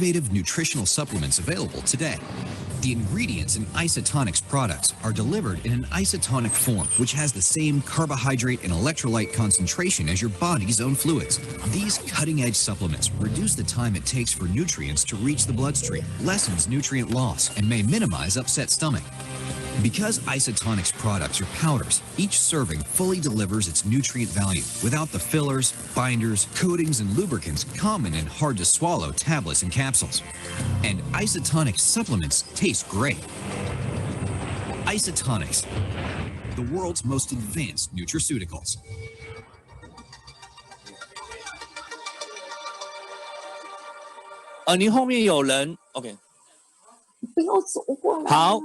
innovative nutritional supplements available today. The ingredients in Isotonics products are delivered in an isotonic form, which has the same carbohydrate and electrolyte concentration as your body's own fluids. These cutting-edge supplements reduce the time it takes for nutrients to reach the bloodstream, lessens nutrient loss, and may minimize upset stomach. Because Isotonics products are powders, each serving fully delivers its nutrient value without the fillers, binders, coatings, and lubricants common in hard-to-swallow tablets and capsules. And Isotonics supplements taste great. Isotonics, the world's most advanced nutraceuticals. 您后面有人 ，OK。不要走过来。好。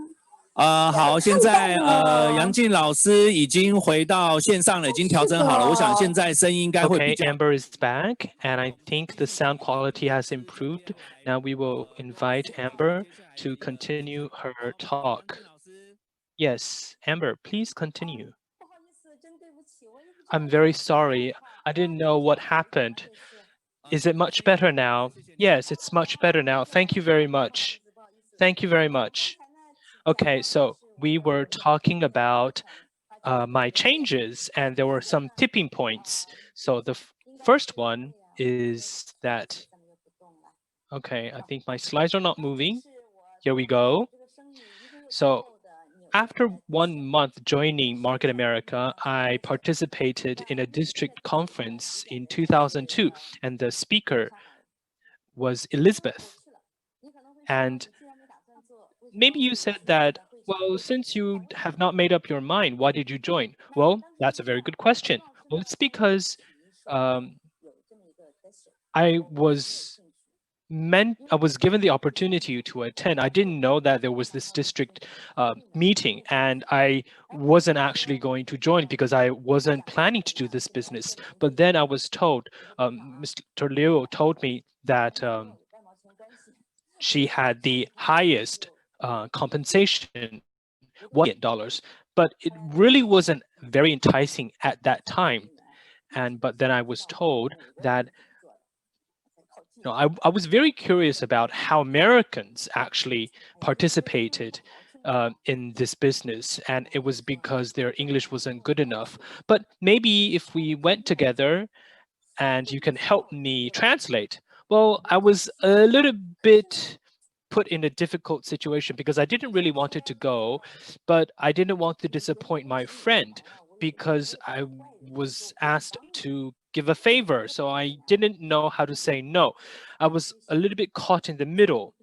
好，现在杨静老师已经回到线上了，已经调整好了。我想现在声音应该会比较。Okay, Amber is back, and I think the sound quality has improved. Now we will invite Amber to continue her talk. Yes, Amber, please continue. I'm very sorry. I didn't know what happened. Is it much better now? Yes, it's much better now. Thank you very much. Thank you very much. Okay, so we were talking about my changes, and there were some tipping points. So the first one is that, okay, I think my slides are not moving. Here we go. So after 1 month joining Market America, I participated in a district conference in 2002, and the speaker was Elizabeth. And maybe you said that, well, since you have not made up your mind, why did you join? Well, that's a very good question. Well, it's because I was given the opportunity to attend. I didn't know that there was this district meeting, and I wasn't actually going to join because I wasn't planning to do this business. But then I was told, Mr. Liu told me that she had the highest compensation, $1 million, but it really wasn't very enticing at that time. But then I was told that I was very curious about how Americans actually participated in this business, and it was because their English wasn't good enough. But maybe if we went together and you can help me translate. Well, I was a little bit put in a difficult situation because I didn't really want it to go, but I didn't want to disappoint my friend because I was asked to give a favor, so I didn't know how to say no. I was a little bit caught in the middle.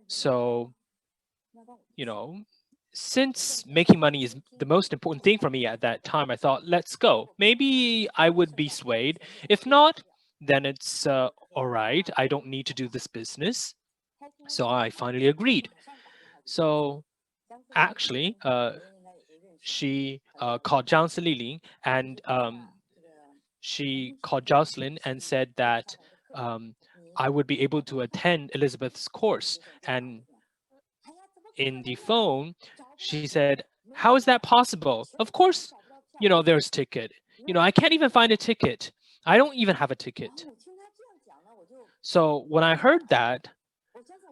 So, since making money is the most important thing for me at that time, I thought, let's go. Maybe I would be swayed. If not, then it's all right. I don't need to do this business. So I finally agreed. So actually, she called Zhang Liling, and she called Jocelyn and said that I would be able to attend Elizabeth's course. And in the phone, she said, how is that possible? Of course, there's ticket. I can't even find a ticket. I don't even have a ticket. So when I heard that,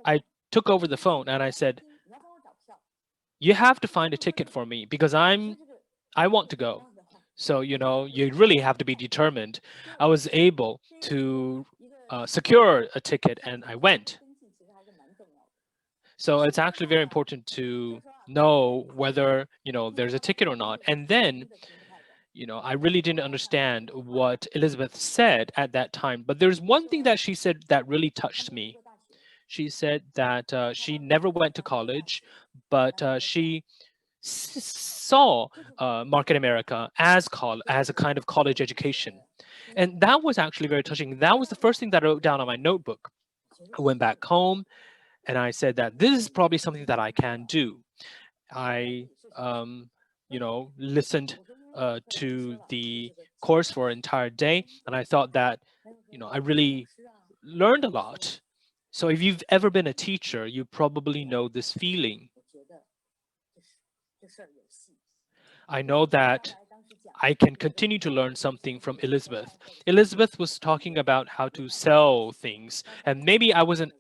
I took over the phone and I said, you have to find a ticket for me because I want to go. So, you really have to be determined. I was able to secure a ticket and I went. So it's actually very important to know whether, there's a ticket or not. And then, I really didn't understand what Elizabeth said at that time. But there's one thing that she said that really touched me. She said that she never went to college, but she saw Market America as a kind of college education. And that was actually very touching. That was the first thing that I wrote down on my notebook. I went back home and I said that this is probably something that I can do. I, listened to the course for an entire day, and I thought that, I really learned a lot. So if you've ever been a teacher, you probably know this feeling. I know that I can continue to learn something from Elizabeth. Elizabeth was talking about how to sell things, and maybe I wasn't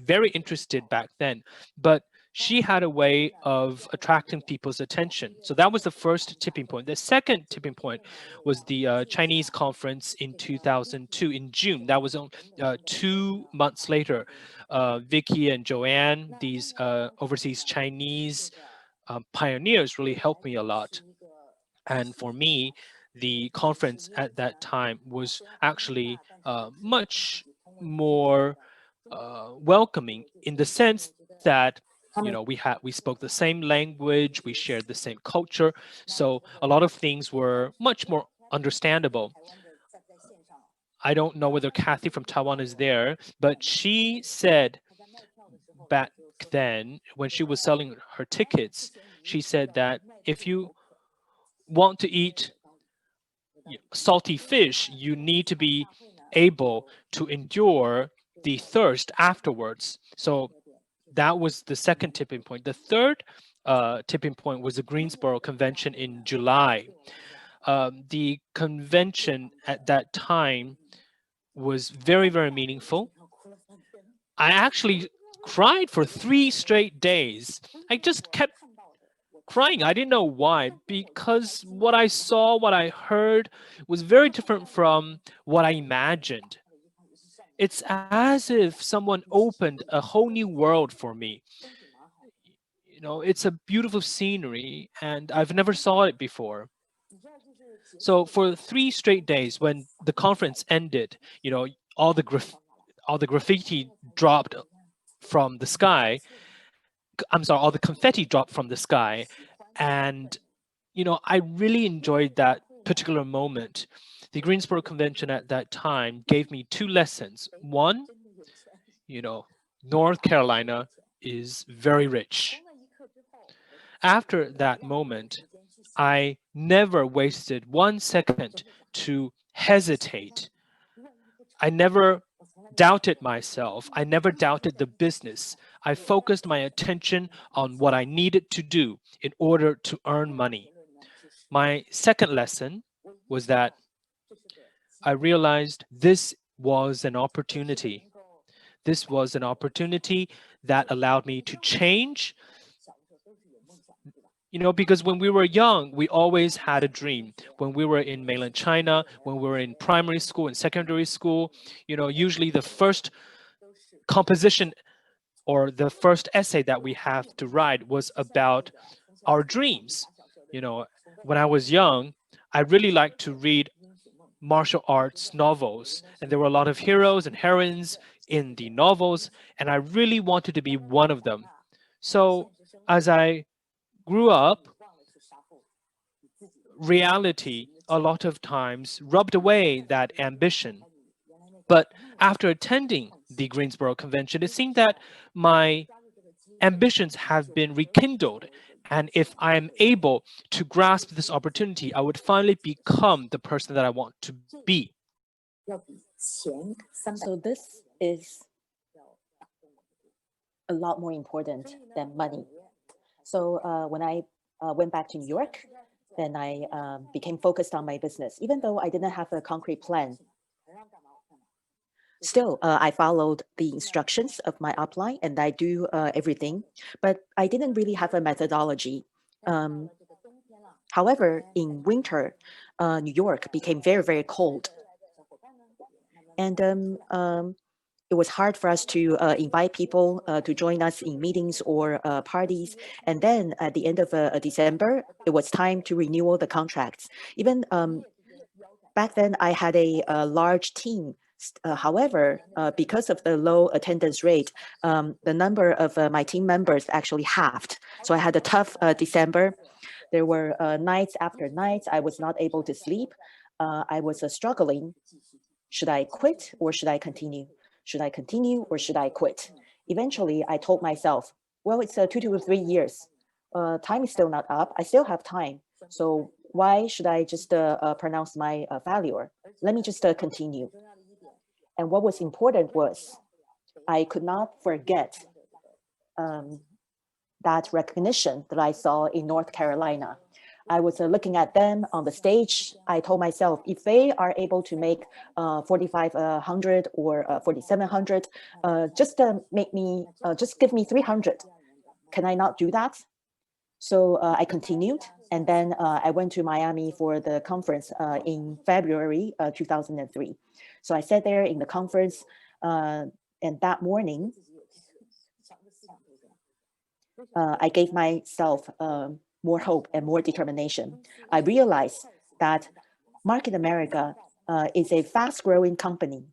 very interested back then, but she had a way of attracting people's attention. So that was the first tipping point. The second tipping point was the Chinese conference in 2002 in June. That was 2 months later. Vicky and Joanne, these overseas Chinese pioneers, really helped me a lot. And for me, the conference at that time was actually much more welcoming in the sense that we spoke the same language, we shared the same culture, so a lot of things were much more understandable. I don't know whether Kathy from Taiwan is there, but she said back then when she was selling her tickets, she said that if you want to eat salty fish, you need to be able to endure the thirst afterwards. So that was the second tipping point. The third tipping point was the Greensboro Convention in July. The convention at that time was very, very meaningful. I actually cried for 3 straight days. I just kept crying. I didn't know why, because what I saw, what I heard was very different from what I imagined. It's as if someone opened a whole new world for me. It's a beautiful scenery and I've never saw it before. So for 3 straight days when the conference ended, all the graffiti dropped from the sky. I'm sorry, all the confetti dropped from the sky. And, I really enjoyed that particular moment. The Greensboro Convention at that time gave me 2 lessons. One, North Carolina is very rich. After that moment, I never wasted 1 second to hesitate. I never doubted myself. I never doubted the business. I focused my attention on what I needed to do in order to earn money. My second lesson was that I realized this was an opportunity. This was an opportunity that allowed me to change. Because when we were young, we always had a dream. When we were in mainland China, when we were in primary school and secondary school, usually the first composition or the first essay that we have to write was about our dreams. When I was young, I really liked to read martial arts novels, and there were a lot of heroes and heroines in the novels, and I really wanted to be one of them. So as I grew up, reality a lot of times rubbed away that ambition. But after attending the Greensboro Convention, it seemed that my ambitions have been rekindled. And if I am able to grasp this opportunity, I would finally become the person that I want to be. So this is a lot more important than money. So when I went back to New York, then I became focused on my business, even though I didn't have a concrete plan. Still, I followed the instructions of my upline and I do everything, but I didn't really have a methodology. However, in winter, New York became very, very cold. And it was hard for us to invite people to join us in meetings or parties. And then at the end of December, it was time to renew the contracts. Even back then, I had a large team. However, because of the low attendance rate, the number of my team members actually halved. So I had a tough December. There were nights after nights. I was not able to sleep. I was struggling. Should I quit or should I continue? Should I continue or should I quit? Eventually, I told myself, well, it's 2 to 3 years. Time is still not up. I still have time. So why should I just pronounce my failure? Let me just continue. And what was important was I could not forget that recognition that I saw in North Carolina. I was looking at them on the stage. I told myself, if they are able to make 4,500 or 4,700, just make me, just give me 300. Can I not do that? So I continued, and then I went to Miami for the conference in February 2003. So I sat there in the conference, and that morning, I gave myself more hope and more determination. I realized that Market America is a fast-growing company.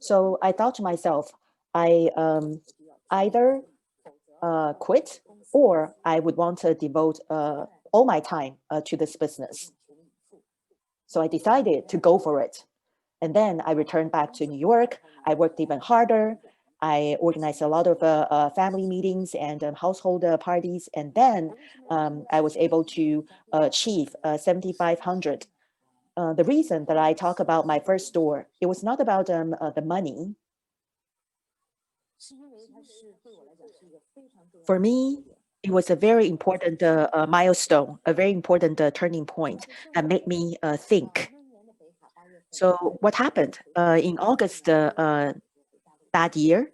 So I thought to myself, I either quit, or I would want to devote all my time to this business. So I decided to go for it. And then I returned back to New York. I worked even harder. I organized a lot of family meetings and household parties. And then I was able to achieve 7,500. The reason that I talk about my first store, it was not about the money. For me, it was a very important milestone, a very important turning point that made me think. So what happened in August that year?